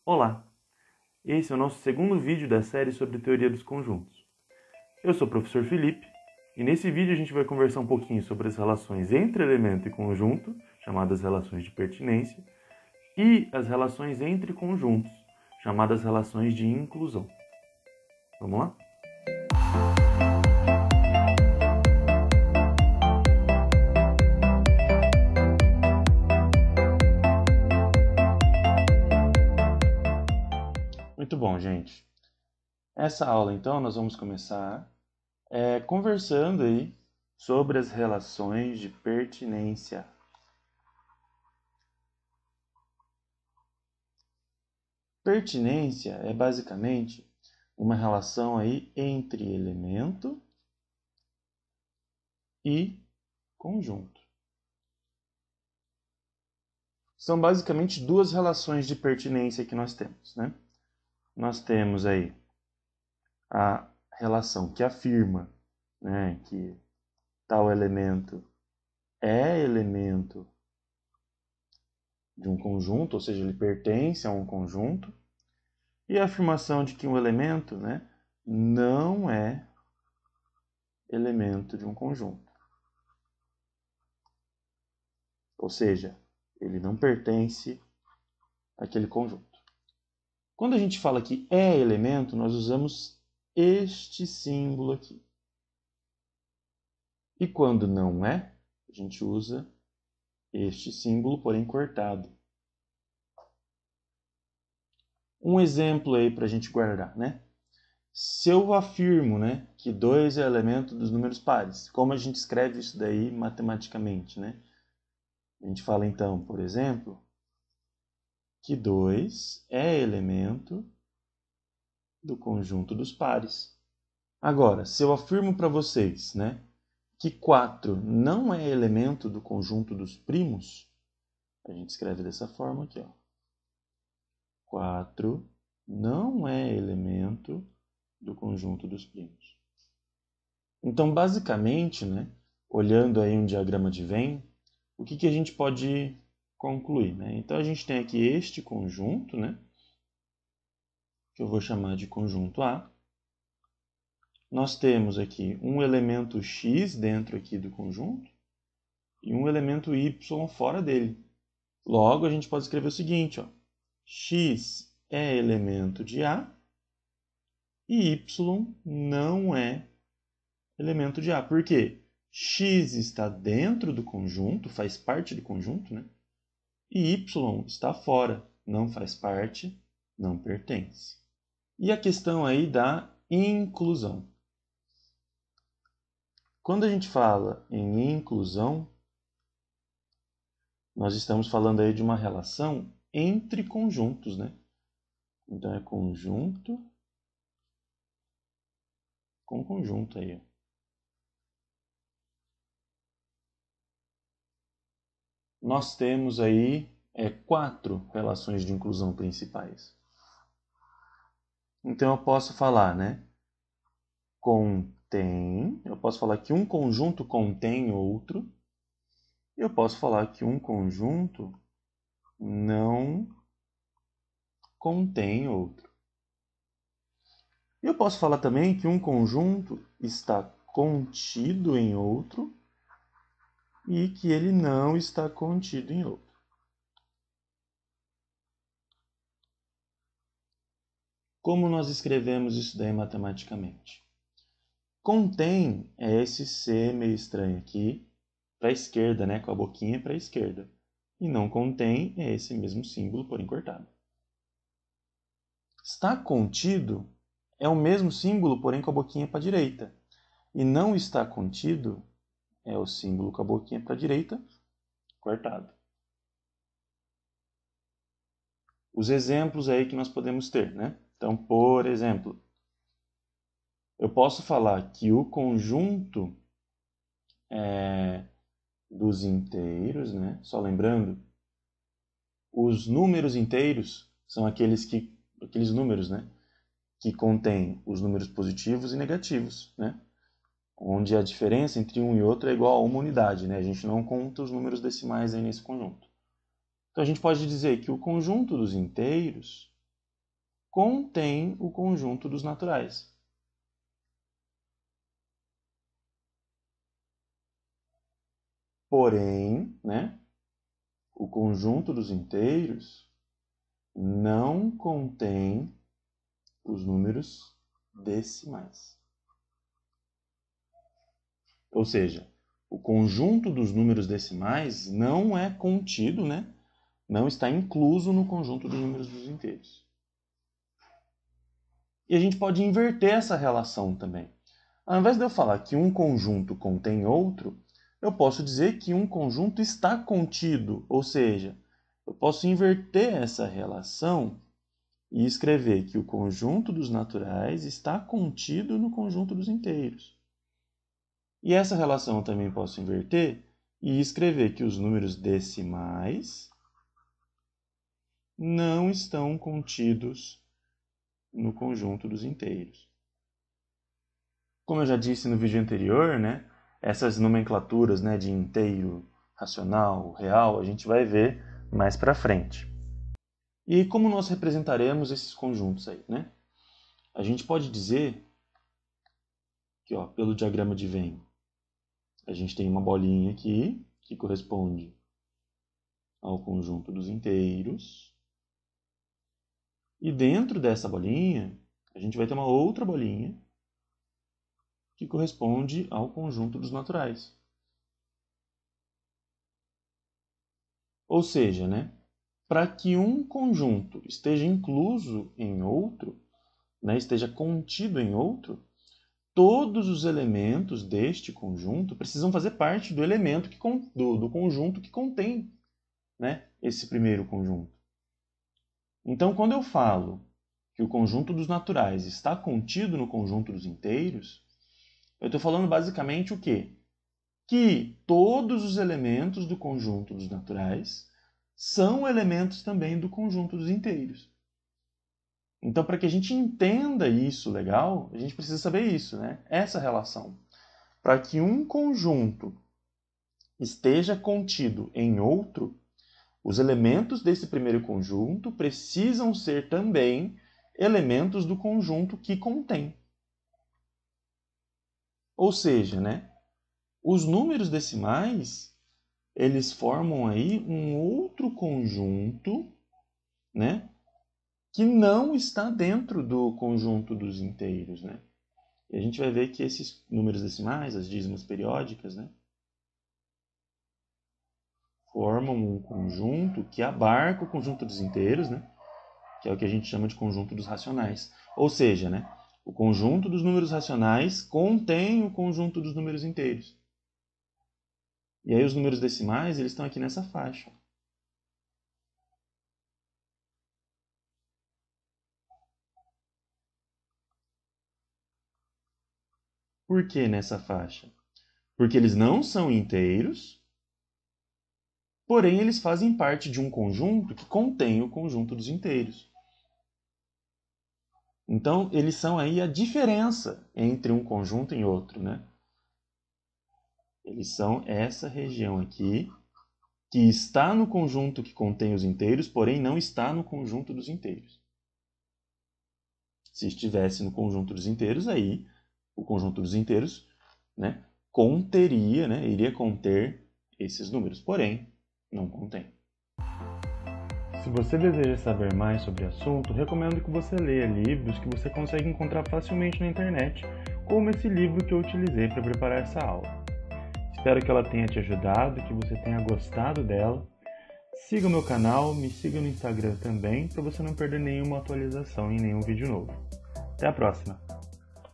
Olá, esse é o nosso segundo vídeo da série sobre teoria dos conjuntos. Eu sou o professor Felipe e nesse vídeo a gente vai conversar um pouquinho sobre as relações entre elemento e conjunto, chamadas relações de pertinência, e as relações entre conjuntos, chamadas relações de inclusão. Vamos lá? Muito bom, gente. Essa aula, então, nós vamos começar conversando aí sobre as relações de pertinência. Pertinência é basicamente uma relação aí entre elemento e conjunto. São basicamente duas relações de pertinência que nós temos, né? Nós temos aí a relação que afirma, né, que tal elemento é elemento de um conjunto, ou seja, ele pertence a um conjunto, e a afirmação de que um elemento, né, não é elemento de um conjunto. Ou seja, ele não pertence àquele conjunto. Quando a gente fala que é elemento, nós usamos este símbolo aqui. E quando não é, a gente usa este símbolo, porém cortado. Um exemplo aí para a gente guardar, né? Se eu afirmo, né, que 2 é elemento dos números pares, como a gente escreve isso daí matematicamente, né? A gente fala então, por exemplo, que 2 é elemento do conjunto dos pares. Agora, se eu afirmo para vocês, né, que 4 não é elemento do conjunto dos primos, a gente escreve dessa forma aqui, ó. 4 não é elemento do conjunto dos primos. Então, basicamente, né, olhando aí um diagrama de Venn, o que a gente pode concluir, né? Então, a gente tem aqui este conjunto, né, que eu vou chamar de conjunto A. Nós temos aqui um elemento x dentro aqui do conjunto e um elemento y fora dele. Logo, a gente pode escrever o seguinte, ó, x é elemento de A e y não é elemento de A. Por quê? X está dentro do conjunto, faz parte do conjunto, né? E y está fora, não faz parte, não pertence. E a questão aí da inclusão. Quando a gente fala em inclusão, nós estamos falando aí de uma relação entre conjuntos, né? Então é conjunto com conjunto aí, ó. Nós temos aí 4 relações de inclusão principais. Então eu posso falar, né? Contém, eu posso falar que um conjunto contém outro, e eu posso falar que um conjunto não contém outro. E eu posso falar também que um conjunto está contido em outro e que ele não está contido em outro. Como nós escrevemos isso daí matematicamente? Contém é esse C meio estranho aqui, para a esquerda, né, com a boquinha para a esquerda. E não contém é esse mesmo símbolo, porém cortado. Está contido é o mesmo símbolo, porém com a boquinha para a direita. E não está contido é o símbolo com a boquinha para a direita, cortado. Os exemplos aí que nós podemos ter, né? Então, por exemplo, eu posso falar que o conjunto dos inteiros, né? Só lembrando, os números inteiros são aqueles números, né, que contêm os números positivos e negativos, né? Onde a diferença entre um e outro é igual a uma unidade, né? A gente não conta os números decimais aí nesse conjunto. Então a gente pode dizer que o conjunto dos inteiros contém o conjunto dos naturais. Porém, né, o conjunto dos inteiros não contém os números decimais. Ou seja, o conjunto dos números decimais não é contido, né? Não está incluso no conjunto dos números dos inteiros. E a gente pode inverter essa relação também. Ao invés de eu falar que um conjunto contém outro, eu posso dizer que um conjunto está contido, ou seja, eu posso inverter essa relação e escrever que o conjunto dos naturais está contido no conjunto dos inteiros. E essa relação eu também posso inverter e escrever que os números decimais não estão contidos no conjunto dos inteiros. Como eu já disse no vídeo anterior, né, essas nomenclaturas, né, de inteiro, racional, real, a gente vai ver mais para frente. E como nós representaremos esses conjuntos aí, né? A gente pode dizer que, ó, pelo diagrama de Venn, a gente tem uma bolinha aqui que corresponde ao conjunto dos inteiros. E dentro dessa bolinha, a gente vai ter uma outra bolinha que corresponde ao conjunto dos naturais. Ou seja, né, para que um conjunto esteja incluso em outro, né, esteja contido em outro, todos os elementos deste conjunto precisam fazer parte do elemento do conjunto que contém, né, esse primeiro conjunto. Então, quando eu falo que o conjunto dos naturais está contido no conjunto dos inteiros, eu estou falando basicamente o quê? Que todos os elementos do conjunto dos naturais são elementos também do conjunto dos inteiros. Então, para que a gente entenda isso legal, a gente precisa saber isso, né? Essa relação. Para que um conjunto esteja contido em outro, os elementos desse primeiro conjunto precisam ser também elementos do conjunto que contém. Ou seja, né, os números decimais, eles formam aí um outro conjunto, né, que não está dentro do conjunto dos inteiros, né? E a gente vai ver que esses números decimais, as dízimos periódicas, né, formam um conjunto que abarca o conjunto dos inteiros, né, que é o que a gente chama de conjunto dos racionais. Ou seja, né, o conjunto dos números racionais contém o conjunto dos números inteiros. E aí os números decimais, eles estão aqui nessa faixa. Por que nessa faixa? Porque eles não são inteiros, porém eles fazem parte de um conjunto que contém o conjunto dos inteiros. Então, eles são aí a diferença entre um conjunto e outro, né? Eles são essa região aqui, que está no conjunto que contém os inteiros, porém não está no conjunto dos inteiros. Se estivesse no conjunto dos inteiros, aí o conjunto dos inteiros, né, conteria, né, iria conter esses números, porém não contém. Se você deseja saber mais sobre o assunto, recomendo que você leia livros que você consegue encontrar facilmente na internet, como esse livro que eu utilizei para preparar essa aula. Espero que ela tenha te ajudado, que você tenha gostado dela. Siga o meu canal, me siga no Instagram também, para você não perder nenhuma atualização em nenhum vídeo novo. Até a próxima!